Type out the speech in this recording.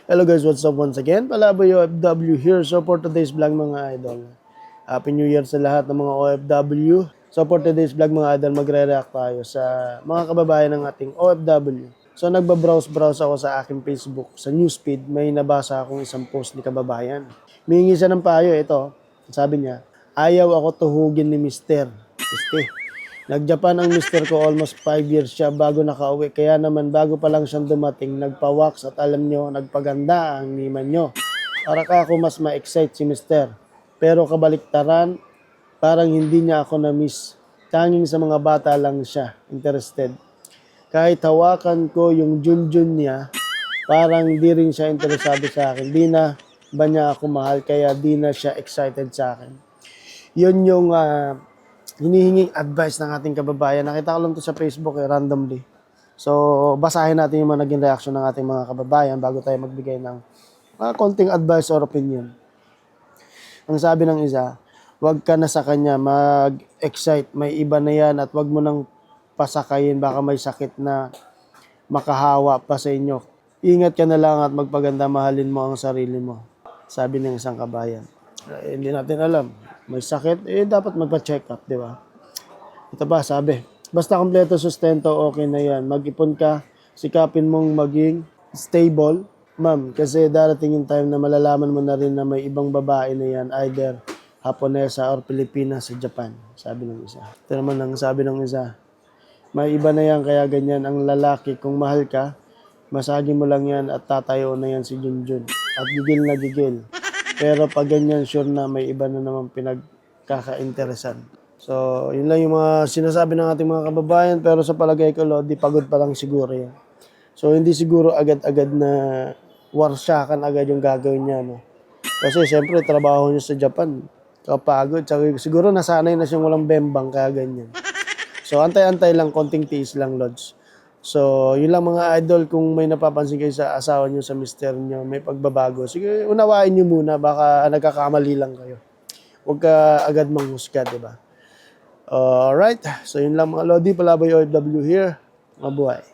Hello guys, what's up once again? Palaboy OFW here. So for today's vlog mga idol, Happy New Year sa lahat ng mga OFW. So for today's vlog mga idol, magre-react tayo sa mga kababayan ng ating OFW. So nagbabrowse-browse ako sa aking Facebook, sa newsfeed, may nabasa akong isang post ni kababayan. Mihingi siya ng payo, ito, sabi niya, ayaw ako tuhugin ni Mr. Nag-Japan ang mister ko, almost 5 years siya bago nakauwi. Kaya naman bago pa lang siyang dumating, nagpa-wax at alam nyo, nagpaganda ang niman nyo. Para ka ako mas ma-excite si mister. Pero kabaliktaran, parang hindi niya ako na-miss. Tanging sa mga bata lang siya interested. Kahit hawakan ko yung junjun niya, parang di rin siya interesado sa akin. Di na ba niya ako mahal, kaya di na siya excited sa akin. Yun yung hinihinging advice ng ating kababayan. Nakita ko lang to sa Facebook randomly. So, basahin natin yung mga naging reaction ng ating mga kababayan bago tayo magbigay ng konting advice or opinion. Ang sabi ng isa, wag ka na sa kanya mag-excite. May iba na yan at wag mo nang pasakayin. Baka may sakit na makahawa pa sa inyo. Ingat ka na lang at magpaganda, mahalin mo ang sarili mo. Sabi ng isang kabayan. Hindi natin alam. May sakit, dapat magpa-check up, di ba? Ito pa, sabi, basta kompleto sustento, okay na yan. Mag-ipon ka, sikapin mong maging stable, ma'am. Kasi darating yung time na malalaman mo na rin na may ibang babae na yan, either Haponesa or Pilipinas sa Japan. Sabi ng isa. Ito naman ang sabi ng isa, may iba na yan, kaya ganyan ang lalaki. Kung mahal ka, masagin mo lang yan at tatayo na yan si Junjun. At gigil na gigil. Pero pag ganyan, sure na may iba na naman pinagkaka-interesan. So, yun lang yung mga sinasabi ng ating mga kababayan. Pero sa palagay ko, Lodi, pagod pa lang siguro yan. So, hindi siguro agad-agad na warsyakan agad yung gagawin niya. No? Kasi, siyempre, trabaho niya sa Japan. Kapagod. Siguro, nasanay na siyang walang bembang, kaya ganyan. So, antay-antay lang, konting tiis lang, Lods. So, yun lang mga idol, kung may napapansin kayo sa asawa nyo, sa mister nyo, may pagbabago. Sige, unawain nyo muna, baka nagkakamali lang kayo. Huwag ka agad manghusga, diba? Alright, so yun lang mga Lodi, Palaboy OFW here. Mabuhay.